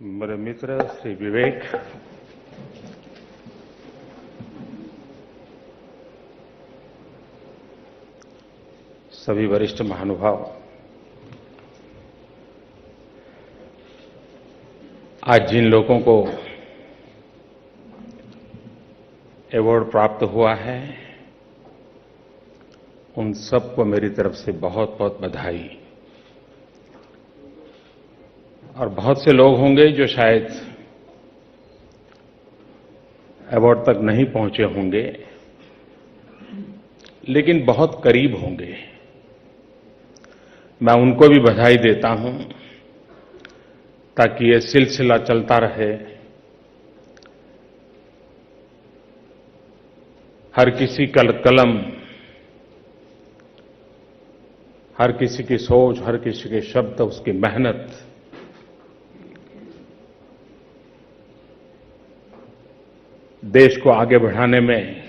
मेरे मित्र श्री विवेक, सभी वरिष्ठ महानुभाव, आज जिन लोगों को अवार्ड प्राप्त हुआ है, उन सबको मेरी तरफ से बहुत बहुत बधाई। और बहुत से लोग होंगे जो शायद अवार्ड तक नहीं पहुंचे होंगे, लेकिन बहुत करीब होंगे। मैं उनको भी बधाई देता हूं, ताकि ये सिलसिला चलता रहे। हर किसी का कलम, हर किसी की सोच, हर किसी के शब्द, उसकी मेहनत देश को आगे बढ़ाने में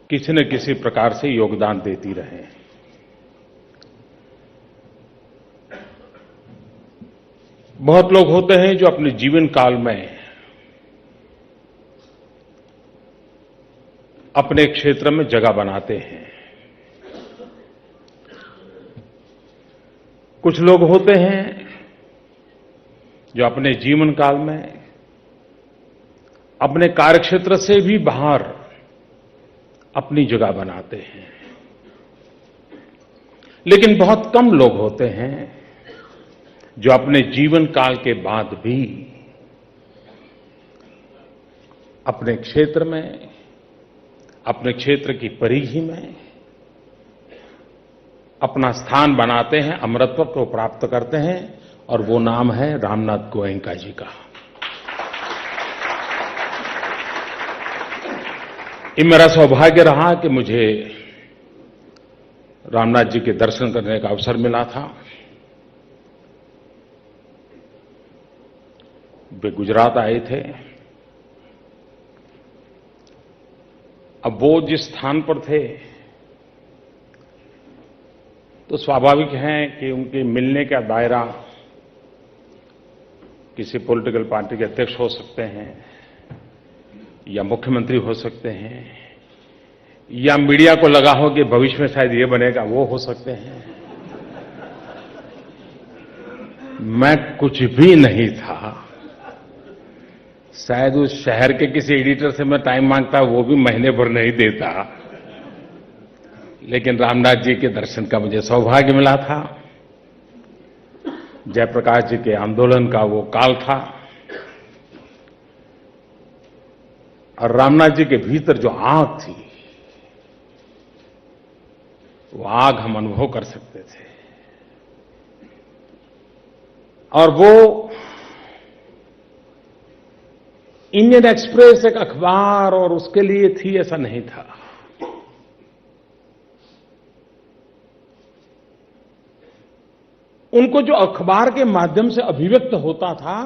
किसी न किसी प्रकार से योगदान देती रहे। बहुत लोग होते हैं जो अपने जीवन काल में अपने क्षेत्र में जगह बनाते हैं। कुछ लोग होते हैं जो अपने जीवन काल में अपने कार्यक्षेत्र से भी बाहर अपनी जगह बनाते हैं। लेकिन बहुत कम लोग होते हैं जो अपने जीवन काल के बाद भी अपने क्षेत्र में, अपने क्षेत्र की परिधि में अपना स्थान बनाते हैं, अमरत्व को प्राप्त करते हैं, और वो नाम है रामनाथ गोयनका जी का। ये मेरा सौभाग्य रहा कि मुझे रामनाथ जी के दर्शन करने का अवसर मिला था। वे गुजरात आए थे। अब वो जिस स्थान पर थे, तो स्वाभाविक है कि उनके मिलने का दायरा किसी पॉलिटिकल पार्टी के अध्यक्ष हो सकते हैं, या मुख्यमंत्री हो सकते हैं, या मीडिया को लगा हो कि भविष्य में शायद ये बनेगा, वो हो सकते हैं। मैं कुछ भी नहीं था। शायद उस शहर के किसी एडिटर से मैं टाइम मांगता, वो भी महीने भर नहीं देता। लेकिन रामनाथ जी के दर्शन का मुझे सौभाग्य मिला था। जयप्रकाश जी के आंदोलन का वो काल था, और रामनाथ जी के भीतर जो आग थी, वो आग हम अनुभव कर सकते थे। और वो इंडियन एक्सप्रेस एक अखबार और उसके लिए थी, ऐसा नहीं था। उनको जो अखबार के माध्यम से अभिव्यक्त होता था,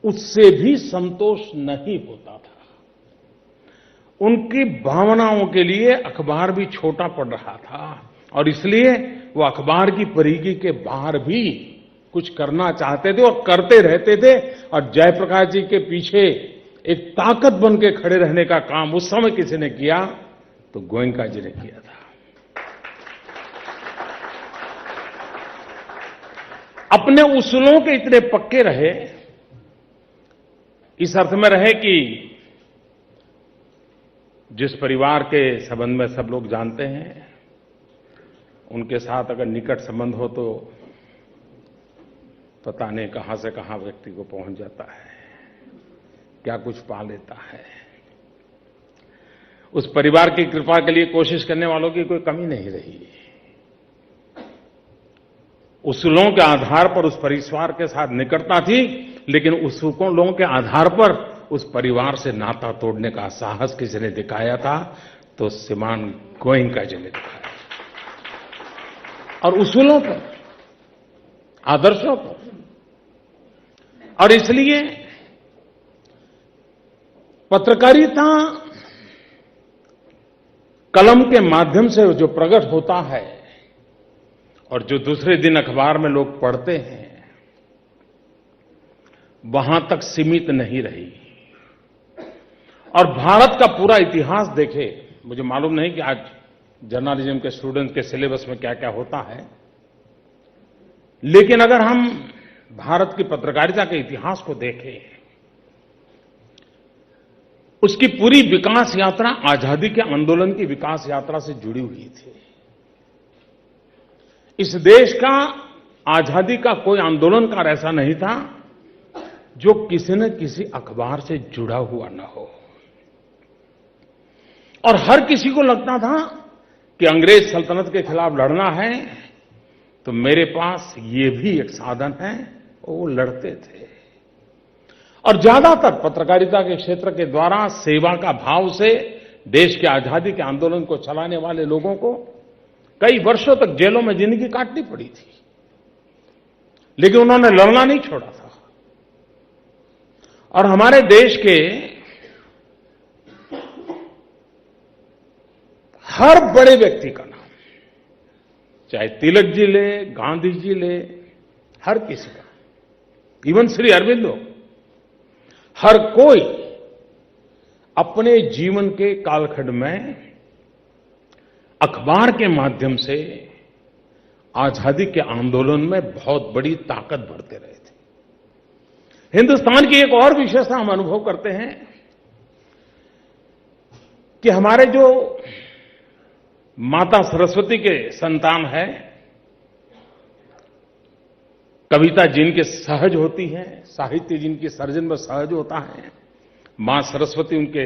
उससे भी संतोष नहीं होता था। उनकी भावनाओं के लिए अखबार भी छोटा पड़ रहा था, और इसलिए वो अखबार की परिधि के बाहर भी कुछ करना चाहते थे और करते रहते थे। और जयप्रकाश जी के पीछे एक ताकत बन के खड़े रहने का काम उस समय किसी ने किया, तो गोयनका जी ने किया था। अपने उसूलों के इतने पक्के रहे, इस अर्थ में रहे कि जिस परिवार के संबंध में सब लोग जानते हैं, उनके साथ अगर निकट संबंध हो तो पता नहीं कहां से कहां व्यक्ति को पहुंच जाता है, क्या कुछ पा लेता है। उस परिवार की कृपा के लिए कोशिश करने वालों की कोई कमी नहीं रही। उसूलों के आधार पर उस परिवार के साथ निकटता थी, लेकिन उसूलों के आधार पर उस परिवार से नाता तोड़ने का साहस किसी ने दिखाया था, तो श्रीमान गोयनका जी ने दिखाया। और उसूलों पर, आदर्शों पर। और इसलिए पत्रकारिता कलम के माध्यम से जो प्रकट होता है, और जो दूसरे दिन अखबार में लोग पढ़ते हैं, वहां तक सीमित नहीं रही। और भारत का पूरा इतिहास देखें, मुझे मालूम नहीं कि आज जर्नलिज्म के स्टूडेंट के सिलेबस में क्या क्या होता है, लेकिन अगर हम भारत की पत्रकारिता के इतिहास को देखें, उसकी पूरी विकास यात्रा आजादी के आंदोलन की विकास यात्रा से जुड़ी हुई थी। इस देश का आजादी का कोई आंदोलनकार ऐसा नहीं था जो किसी न किसी अखबार से जुड़ा हुआ न हो, और हर किसी को लगता था कि अंग्रेज सल्तनत के खिलाफ लड़ना है तो मेरे पास ये भी एक साधन है, वो लड़ते थे। और ज्यादातर पत्रकारिता के क्षेत्र के द्वारा सेवा का भाव से देश की आजादी के आंदोलन को चलाने वाले लोगों को कई वर्षों तक जेलों में जिंदगी काटनी पड़ी थी, लेकिन उन्होंने लड़ना नहीं छोड़ा था। और हमारे देश के हर बड़े व्यक्ति का नाम, चाहे तिलक जी ले, गांधी जी ले, हर किसी का, इवन श्री अरविंदो, हर कोई अपने जीवन के कालखंड में अखबार के माध्यम से आजादी के आंदोलन में बहुत बड़ी ताकत भरते रहे थे। हिंदुस्तान की एक और विशेषता हम अनुभव करते हैं कि हमारे जो माता सरस्वती के संतान है, कविता जिनके सहज होती है, साहित्य जिनकी सर्जन में सहज होता है, मां सरस्वती उनके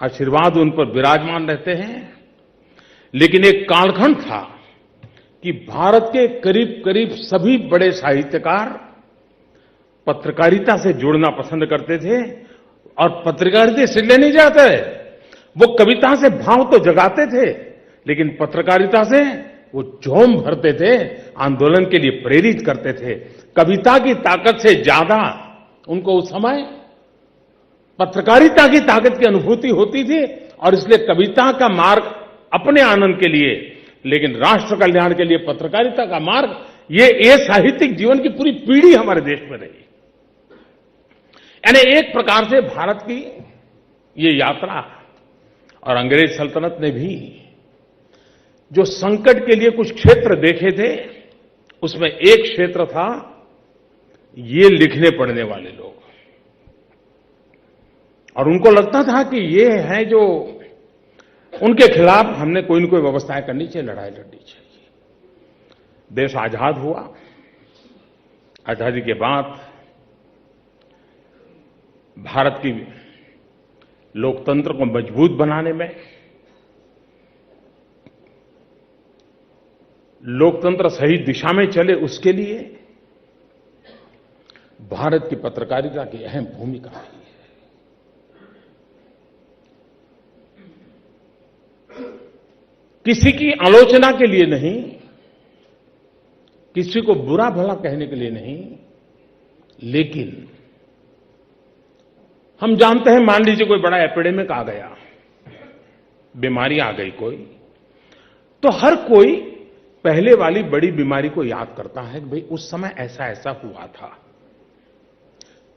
आशीर्वाद उन पर विराजमान रहते हैं। लेकिन एक कालखंड था कि भारत के करीब करीब सभी बड़े साहित्यकार पत्रकारिता से जुड़ना पसंद करते थे, और पत्रकारिता इसलिए नहीं जाते, वो कविता से भाव तो जगाते थे, लेकिन पत्रकारिता से वो जोम भरते थे, आंदोलन के लिए प्रेरित करते थे। कविता की ताकत से ज्यादा उनको उस समय पत्रकारिता की ताकत की अनुभूति होती थी, और इसलिए कविता का मार्ग अपने आनंद के लिए, लेकिन राष्ट्र कल्याण के लिए पत्रकारिता का मार्ग, ये साहित्यिक जीवन की पूरी पीढ़ी हमारे देश में रही। यानी एक प्रकार से भारत की ये यात्रा, और अंग्रेज सल्तनत ने भी जो संकट के लिए कुछ क्षेत्र देखे थे, उसमें एक क्षेत्र था ये लिखने पढ़ने वाले लोग, और उनको लगता था कि ये है जो उनके खिलाफ हमने कोई न कोई व्यवस्थाएं करनी चाहिए, लड़ाई लड़नी चाहिए। देश आजाद हुआ, आजादी के बाद भारत की लोकतंत्र को मजबूत बनाने में, लोकतंत्र सही दिशा में चले, उसके लिए भारत की पत्रकारिता की अहम भूमिका रही है। किसी की आलोचना के लिए नहीं, किसी को बुरा भला कहने के लिए नहीं, लेकिन हम जानते हैं, मान लीजिए कोई बड़ा एपिडेमिक आ गया, बीमारी आ गई कोई, तो हर कोई पहले वाली बड़ी बीमारी को याद करता है कि भाई उस समय ऐसा ऐसा हुआ था,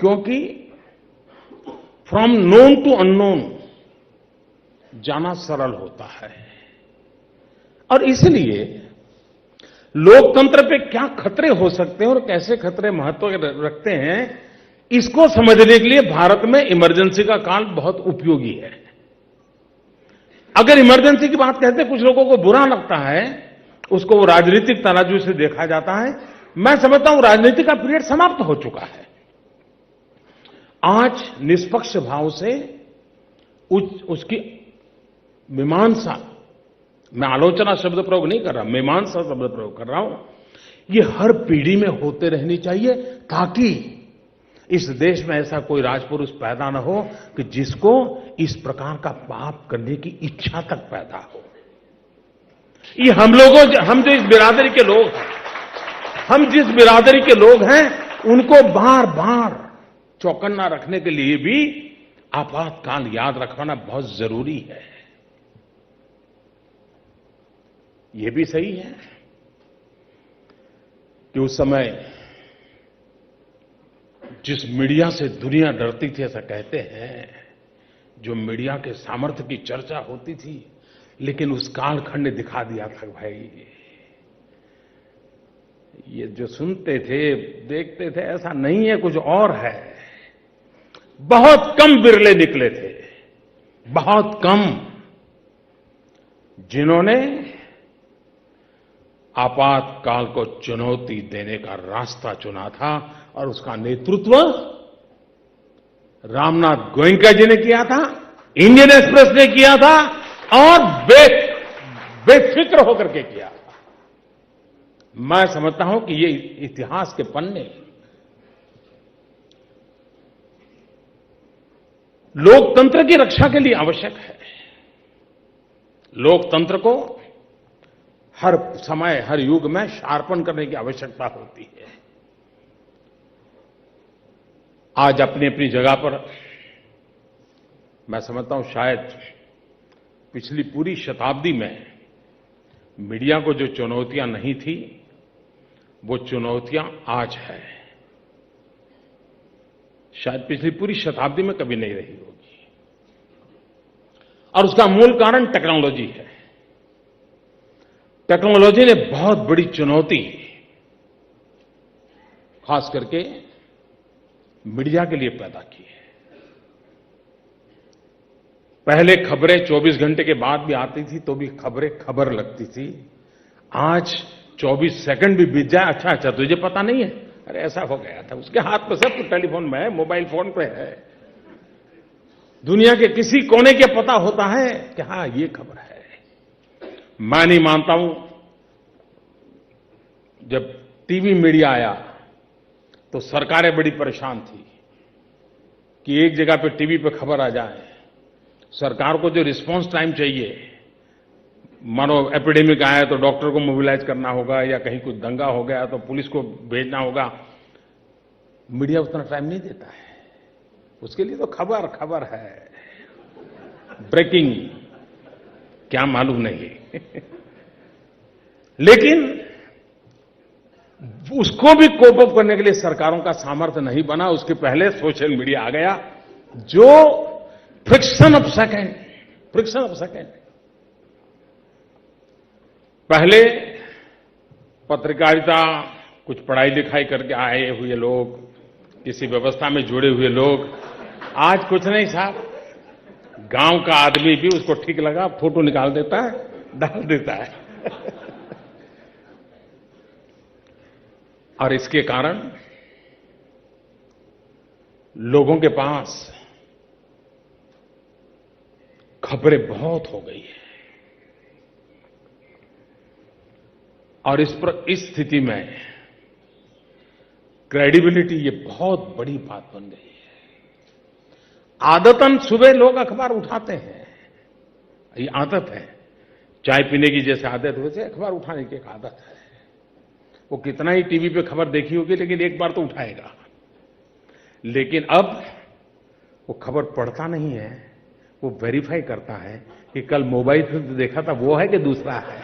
क्योंकि फ्रॉम नोन टू अननोन जाना सरल होता है। और इसलिए लोकतंत्र पे क्या खतरे हो सकते हैं और कैसे खतरे महत्व रखते हैं, इसको समझने के लिए भारत में इमरजेंसी का काल बहुत उपयोगी है। अगर इमरजेंसी की बात कहते हैं, कुछ लोगों को बुरा लगता है, उसको वो राजनीतिक तराजू से देखा जाता है। मैं समझता हूं राजनीति का पीरियड समाप्त हो चुका है। आज निष्पक्ष भाव से उसकी मीमांसा, मैं आलोचना शब्द प्रयोग नहीं कर रहा, मीमांसा शब्द प्रयोग कर रहा हूं, ये हर पीढ़ी में होते रहनी चाहिए, ताकि इस देश में ऐसा कोई राजपुरुष पैदा न हो कि जिसको इस प्रकार का पाप करने की इच्छा तक पैदा हो। ये हम जो इस बिरादरी के लोग हैं, हम जिस बिरादरी के लोग हैं, उनको बार बार चौकन्ना रखने के लिए भी आपातकाल याद रखवाना बहुत जरूरी है। ये भी सही है कि उस समय जिस मीडिया से दुनिया डरती थी, ऐसा कहते हैं, जो मीडिया के सामर्थ्य की चर्चा होती थी, लेकिन उस कालखंड ने दिखा दिया था भाई, ये जो सुनते थे, देखते थे, ऐसा नहीं है, कुछ और है। बहुत कम बिरले निकले थे, बहुत कम, जिन्होंने आपातकाल को चुनौती देने का रास्ता चुना था, और उसका नेतृत्व रामनाथ गोयनका जी ने किया था, इंडियन एक्सप्रेस ने किया था, और बेफिक्र होकर के किया था। मैं समझता हूं कि ये इतिहास के पन्ने लोकतंत्र की रक्षा के लिए आवश्यक है। लोकतंत्र को हर समय, हर युग में शार्पन करने की आवश्यकता होती है। आज अपनी अपनी जगह पर मैं समझता हूं, शायद पिछली पूरी शताब्दी में मीडिया को जो चुनौतियां नहीं थी, वो चुनौतियां आज है। शायद पिछली पूरी शताब्दी में कभी नहीं रही होगी, और उसका मूल कारण टेक्नोलॉजी है। टेक्नोलॉजी ने बहुत बड़ी चुनौती खास करके मीडिया के लिए पैदा की है। पहले खबरें 24 घंटे के बाद भी आती थी तो भी खबरें खबर लगती थी। आज 24 सेकंड भी बीत जाए, अच्छा तुझे पता नहीं है, अरे ऐसा हो गया था, उसके हाथ में सब टेलीफोन में है, मोबाइल फोन पे है, दुनिया के किसी कोने के पता होता है कि हां ये खबर है। मैं नहीं मानता हूं, जब टीवी मीडिया आया तो सरकारें बड़ी परेशान थी कि एक जगह पे टीवी पे खबर आ जाए। सरकार को जो रिस्पांस टाइम चाहिए, मानो एपिडेमिक आया तो डॉक्टर को मोबिलाइज करना होगा, या कहीं कुछ दंगा हो गया तो पुलिस को भेजना होगा, मीडिया उतना टाइम नहीं देता है। उसके लिए तो खबर खबर है, ब्रेकिंग क्या मालूम नहीं लेकिन उसको भी कोप अप करने के लिए सरकारों का सामर्थ्य नहीं बना। उसके पहले सोशल मीडिया आ गया, जो फ्रिक्शन ऑफ सेकेंड। पहले पत्रकारिता, कुछ पढ़ाई लिखाई करके आए हुए लोग, किसी व्यवस्था में जुड़े हुए लोग, आज कुछ नहीं साहब, गांव का आदमी भी उसको ठीक लगा फोटो निकाल देता है, डाल देता है और इसके कारण लोगों के पास खबरें बहुत हो गई है, और इस स्थिति में क्रेडिबिलिटी, ये बहुत बड़ी बात बन गई है। आदतन सुबह लोग अखबार उठाते हैं, ये आदत है, चाय पीने की जैसे आदत वैसे अखबार उठाने की एक आदत है। वो कितना ही टीवी पे खबर देखी होगी, लेकिन एक बार तो उठाएगा। लेकिन अब वो खबर पढ़ता नहीं है, वो वेरीफाई करता है कि कल मोबाइल फिल्म देखा था वो है कि दूसरा है,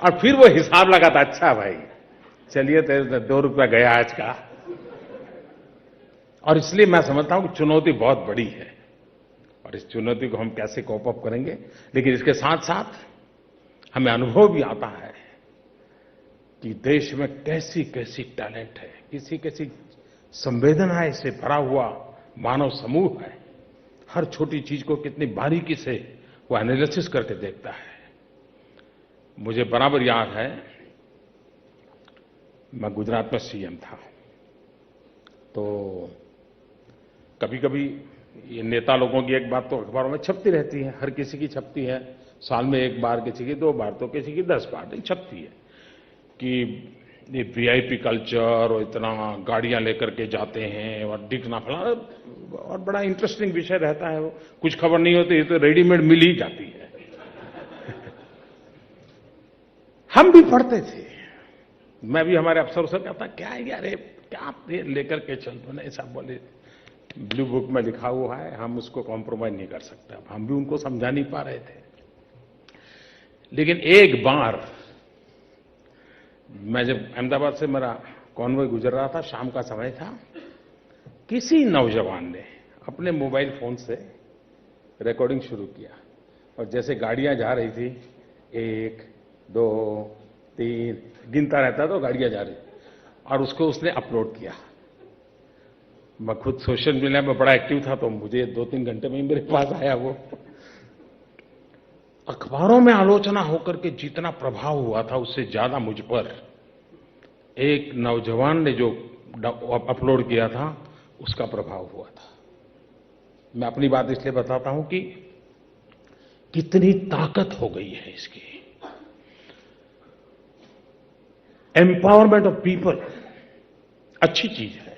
और फिर वो हिसाब लगाता, अच्छा भाई चलिए तेरे 2 रुपया गया आज का। और इसलिए मैं समझता हूं कि चुनौती बहुत बड़ी है, और इस चुनौती को हम कैसे कोप अप करेंगे। लेकिन इसके साथ साथ हमें अनुभव भी आता है कि देश में कैसी कैसी टैलेंट है, किसी कैसी संवेदनाएं से भरा हुआ मानव समूह है। हर छोटी चीज को कितनी बारीकी से वो एनालिसिस करके देखता है। मुझे बराबर याद है, मैं गुजरात में सीएम था, तो कभी कभी ये नेता लोगों की एक बात तो अखबारों में छपती रहती है, हर किसी की छपती है, साल में 1 बार, किसी की 2 बार, तो किसी की 10 बार छपती है कि ये वीआईपी कल्चर, और इतना गाड़ियां लेकर के जाते हैं और दिखना फलाना, और बड़ा इंटरेस्टिंग विषय रहता है। वो कुछ खबर नहीं होती, ये तो रेडीमेड मिल ही जाती है हम भी पढ़ते थे, मैं भी हमारे अफसरों से कहता, क्या है यार, क्या लेकर के चलते ना, ऐसा बोले ब्लू बुक में लिखा हुआ है, हम उसको कॉम्प्रोमाइज नहीं कर सकते। अब हम भी उनको समझा नहीं पा रहे थे। लेकिन एक बार मैं जब अहमदाबाद से मेरा कॉन्वॉय गुजर रहा था, शाम का समय था, किसी नौजवान ने अपने मोबाइल फोन से रिकॉर्डिंग शुरू किया और जैसे गाड़ियां जा रही थी 1, 2, 3 गिनता रहता तो गाड़ियां जा रही और उसको उसने अपलोड किया। मैं खुद सोशल मीडिया में बड़ा एक्टिव था तो मुझे 2-3 घंटे में ही मेरे पास आया वो। अखबारों में आलोचना होकर के जितना प्रभाव हुआ था उससे ज्यादा मुझ पर एक नौजवान ने जो अपलोड किया था उसका प्रभाव हुआ था। मैं अपनी बात इसलिए बताता हूं कि कितनी ताकत हो गई है इसकी। एम्पावरमेंट ऑफ पीपल अच्छी चीज है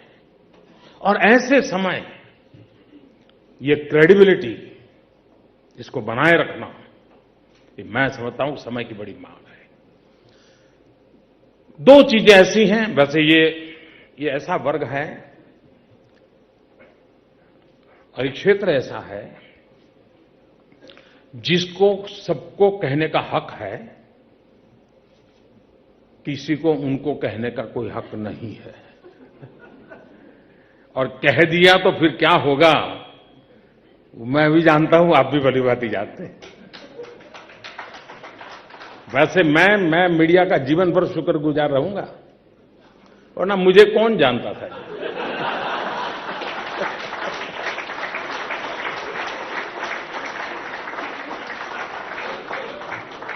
और ऐसे समय ये क्रेडिबिलिटी इसको बनाए रखना ये मैं समझता हूं समय की बड़ी मांग है। 2 चीजें ऐसी हैं, वैसे ये ऐसा वर्ग है और एक क्षेत्र ऐसा है जिसको सबको कहने का हक है, किसी को उनको कहने का कोई हक नहीं है और कह दिया तो फिर क्या होगा मैं भी जानता हूं, आप भी भली बात जानते हैं। वैसे मैं मीडिया का जीवन भर शुक्रगुजार रहूंगा वरना मुझे कौन जानता था।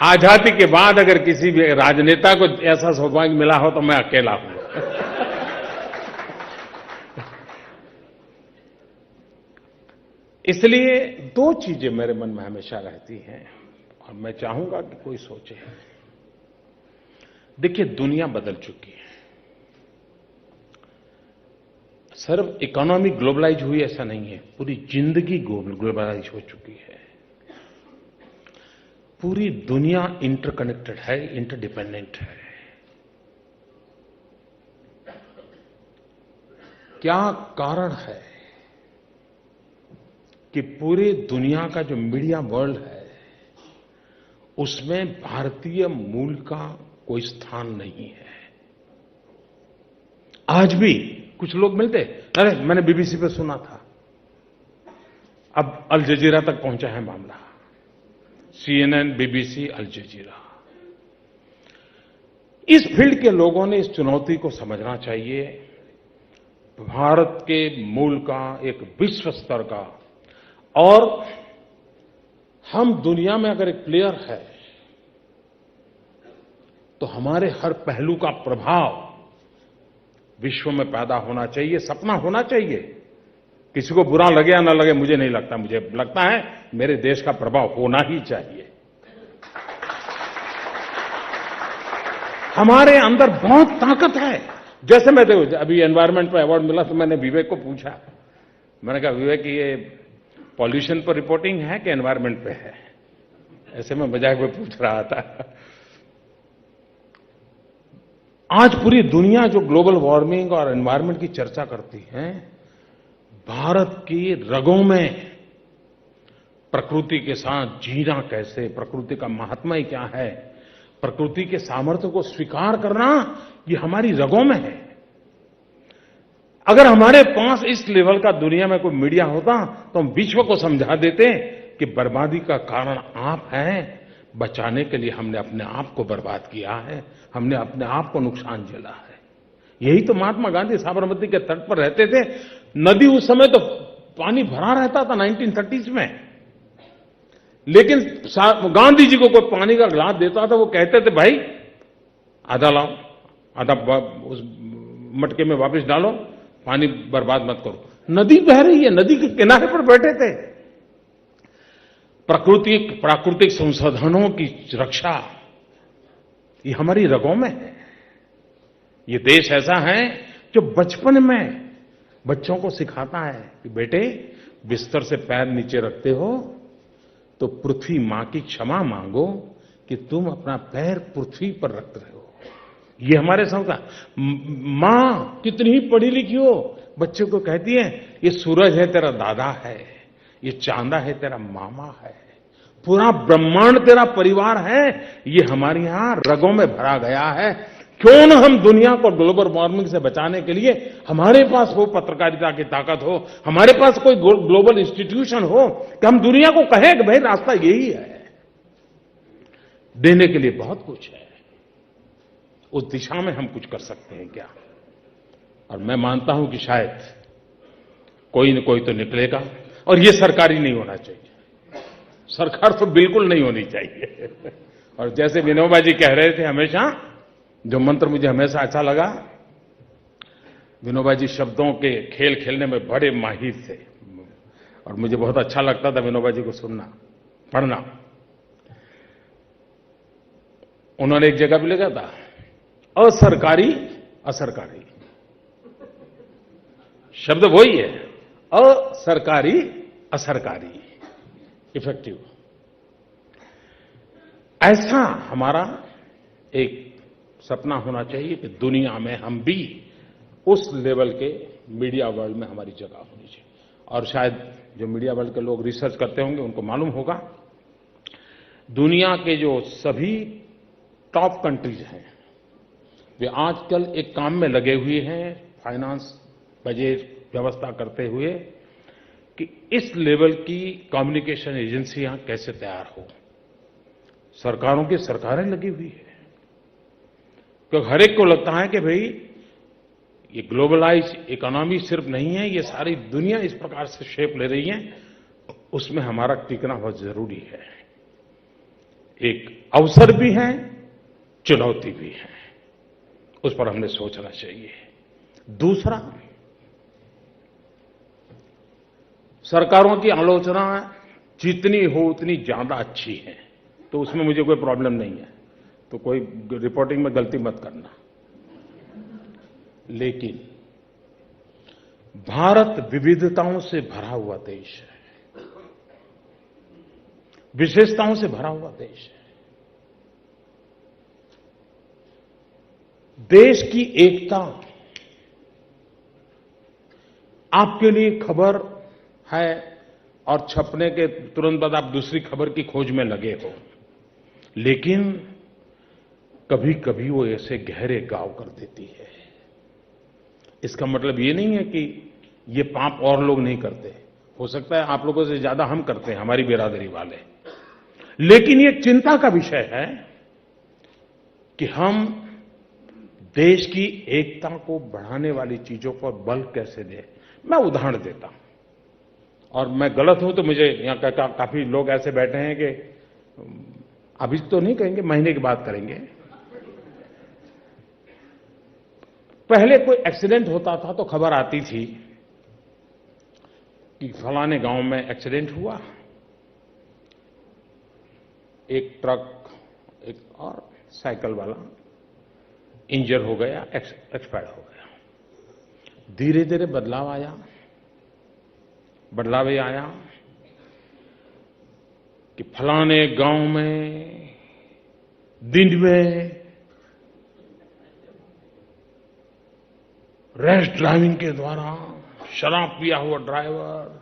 आजादी के बाद अगर किसी भी राजनेता को ऐसा सौभाग्य मिला हो तो मैं अकेला हूं। इसलिए 2 चीजें मेरे मन में हमेशा रहती हैं और मैं चाहूंगा कि कोई सोचे। देखिए दुनिया बदल चुकी है, सिर्फ इकोनॉमी ग्लोबलाइज हुई ऐसा नहीं है, पूरी जिंदगी ग्लोबलाइज हो चुकी है। पूरी दुनिया इंटरकनेक्टेड है, इंटरडिपेंडेंट है। क्या कारण है कि पूरी दुनिया का जो मीडिया वर्ल्ड है उसमें भारतीय मूल का कोई स्थान नहीं है। आज भी कुछ लोग मिलते, अरे मैंने बीबीसी पे सुना था, अब अल जजीरा तक पहुंचा है मामला, CNN, बीबीसी, अल जजीरा। इस फील्ड के लोगों ने इस चुनौती को समझना चाहिए। भारत के मूल का एक विश्व स्तर का और हम दुनिया में अगर एक प्लेयर है तो हमारे हर पहलू का प्रभाव विश्व में पैदा होना चाहिए, सपना होना चाहिए। किसी को बुरा लगे या न लगे मुझे नहीं लगता, मुझे लगता है मेरे देश का प्रभाव होना ही चाहिए। हमारे अंदर बहुत ताकत है। जैसे मैं देखो अभी एनवायरनमेंट पर अवार्ड मिला तो मैंने विवेक को पूछा, मैंने कहा विवेक ये पॉल्यूशन पर रिपोर्टिंग है कि एनवायरनमेंट पे है? ऐसे मैं मजाक में पूछ रहा था। आज पूरी दुनिया जो ग्लोबल वार्मिंग और एनवायरनमेंट की चर्चा करती है, भारत की रगों में प्रकृति के साथ जीना कैसे, प्रकृति का महात्म्य क्या है, प्रकृति के सामर्थ्य को स्वीकार करना ये हमारी रगों में है। अगर हमारे पास इस लेवल का दुनिया में कोई मीडिया होता तो हम विश्व को समझा देते कि बर्बादी का कारण आप हैं, बचाने के लिए हमने अपने आप को बर्बाद किया है, हमने अपने आप को नुकसान झेला है। यही तो महात्मा गांधी साबरमती के तट पर रहते थे। नदी उस समय तो पानी भरा रहता था 1930s में, लेकिन गांधी जी को कोई पानी का गिलास देता था वो कहते थे भाई आधा लाओ, आधा उस मटके में वापस डालो, पानी बर्बाद मत करो। नदी बह रही है, नदी के किनारे पर बैठे थे। प्राकृतिक संसाधनों की रक्षा ये हमारी रगों में है। ये देश ऐसा है जो बचपन में बच्चों को सिखाता है कि बेटे बिस्तर से पैर नीचे रखते हो तो पृथ्वी मां की क्षमा मांगो कि तुम अपना पैर पृथ्वी पर रख रहे हो। ये हमारे संस्कार। मां कितनी ही पढ़ी लिखी हो बच्चे को कहती है ये सूरज है तेरा दादा है, ये चांदा है तेरा मामा है, पूरा ब्रह्मांड तेरा परिवार है। ये हमारे यहां रगों में भरा गया है। क्यों न हम दुनिया को ग्लोबल वार्मिंग से बचाने के लिए हमारे पास वो पत्रकारिता की ताकत हो, हमारे पास कोई ग्लोबल इंस्टीट्यूशन हो कि हम दुनिया को कहें कि भाई रास्ता यही है। देने के लिए बहुत कुछ है, उस दिशा में हम कुछ कर सकते हैं क्या? और मैं मानता हूं कि शायद कोई न कोई तो निकलेगा, और ये सरकारी नहीं होना चाहिए। सरकार तो बिल्कुल नहीं होनी चाहिए। और जैसे विनोबा जी कह रहे थे हमेशा, जो मंत्र मुझे हमेशा अच्छा लगा, विनोबा जी शब्दों के खेल खेलने में बड़े माहिर थे, और मुझे बहुत अच्छा लगता था विनोबा जी को सुनना, पढ़ना। उन्होंने एक जगह भी लिखा था, असरकारी असरकारी। शब्द वही है, असरकारी असरकारी, इफेक्टिव। ऐसा हमारा एक सपना होना चाहिए कि दुनिया में हम भी उस लेवल के मीडिया वर्ल्ड में हमारी जगह होनी चाहिए। और शायद जो मीडिया वर्ल्ड के लोग रिसर्च करते होंगे उनको मालूम होगा, दुनिया के जो सभी टॉप कंट्रीज हैं वे आजकल एक काम में लगे हुए हैं, फाइनेंस बजट व्यवस्था करते हुए, कि इस लेवल की कम्युनिकेशन एजेंसियां कैसे तैयार हो। सरकारों की सरकारें लगी हुई है, क्योंकि हर एक को लगता है कि भाई ये ग्लोबलाइज इकोनॉमी सिर्फ नहीं है, ये सारी दुनिया इस प्रकार से शेप ले रही है, उसमें हमारा टिकना बहुत जरूरी है। एक अवसर भी है, चुनौती भी है, उस पर हमने सोचना चाहिए। दूसरा, सरकारों की आलोचना जितनी हो उतनी ज्यादा अच्छी है, तो उसमें मुझे कोई प्रॉब्लम नहीं है, तो कोई रिपोर्टिंग में गलती मत करना। लेकिन भारत विविधताओं से भरा हुआ देश है, विशेषताओं से भरा हुआ देश है। देश की एकता आपके लिए खबर है, और छपने के तुरंत बाद आप दूसरी खबर की खोज में लगे हो, लेकिन कभी कभी वो ऐसे गहरे घाव कर देती है। इसका मतलब ये नहीं है कि ये पाप और लोग नहीं करते, हो सकता है आप लोगों से ज्यादा हम करते हैं, हमारी बिरादरी वाले, लेकिन ये चिंता का विषय है कि हम देश की एकता को बढ़ाने वाली चीजों पर बल कैसे दें। मैं उदाहरण देता हूं, और मैं गलत हूं तो मुझे यहां काफी लोग ऐसे बैठे हैं कि अभी तो नहीं कहेंगे, महीने की बात करेंगे। पहले कोई एक्सीडेंट होता था तो खबर आती थी कि फलाने गांव में एक्सीडेंट हुआ, एक ट्रक एक और साइकिल वाला इंजर हो गया, एक्सपायर हो गया। धीरे धीरे बदलाव आया कि फलाने गांव में दिन में रैश ड्राइविंग के द्वारा शराब पिया हुआ ड्राइवर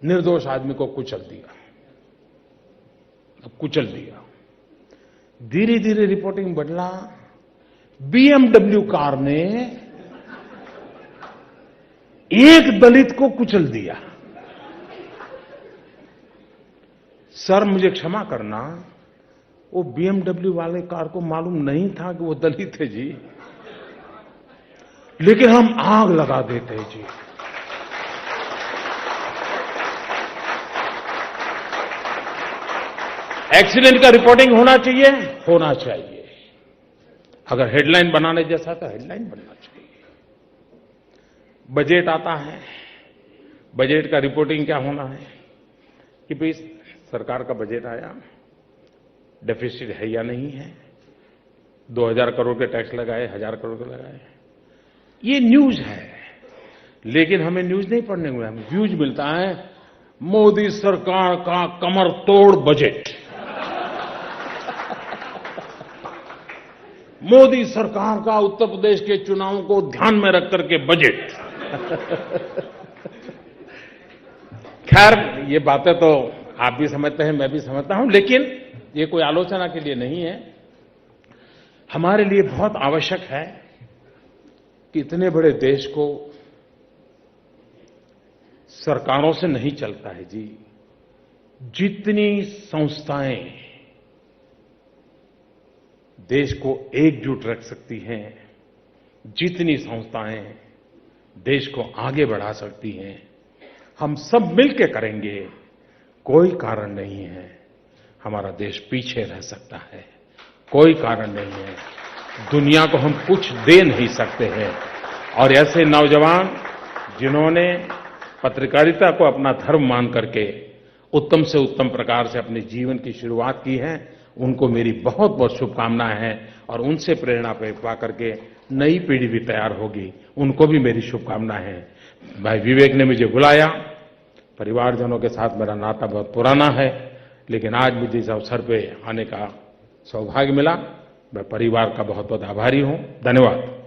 निर्दोष आदमी को कुचल दिया। धीरे धीरे रिपोर्टिंग बदला, बीएमडब्ल्यू कार ने एक दलित को कुचल दिया। सर मुझे क्षमा करना, वो बीएमडब्ल्यू वाले कार को मालूम नहीं था कि वो दलित है जी, लेकिन हम आग लगा देते हैं जी। एक्सीडेंट का रिपोर्टिंग होना चाहिए। अगर हेडलाइन बनाने जैसा तो हेडलाइन बनना चाहिए। बजट आता है, बजट का रिपोर्टिंग क्या होना है कि भाई सरकार का बजट आया, डेफिसिट है या नहीं है, 2000 करोड़ के टैक्स लगाए, 1000 करोड़ के लगाए, ये न्यूज है। लेकिन हमें न्यूज नहीं पढ़ने में, हमें व्यूज मिलता है, मोदी सरकार का कमर तोड़ बजट, मोदी सरकार का उत्तर प्रदेश के चुनाव को ध्यान में रख करके बजट। खैर ये बातें तो आप भी समझते हैं, मैं भी समझता हूं, लेकिन ये कोई आलोचना के लिए नहीं है। हमारे लिए बहुत आवश्यक है कि इतने बड़े देश को सरकारों से नहीं चलता है जी। जितनी संस्थाएं देश को एकजुट रख सकती हैं, जितनी संस्थाएं देश को आगे बढ़ा सकती हैं, हम सब मिलकर करेंगे। कोई कारण नहीं है हमारा देश पीछे रह सकता है, कोई कारण नहीं है। दुनिया को हम कुछ दे नहीं सकते हैं। और ऐसे नौजवान जिन्होंने पत्रकारिता को अपना धर्म मान करके उत्तम से उत्तम प्रकार से अपने जीवन की शुरुआत की है, उनको मेरी बहुत बहुत शुभकामनाएं हैं। और उनसे प्रेरणा पा करके नई पीढ़ी भी तैयार होगी, उनको भी मेरी शुभकामनाएं हैं। भाई विवेक ने मुझे बुलाया, परिवारजनों के साथ मेरा नाता बहुत पुराना है, लेकिन आज मुझे इस अवसर पे आने का सौभाग्य मिला। मैं परिवार का बहुत बहुत आभारी हूं। धन्यवाद।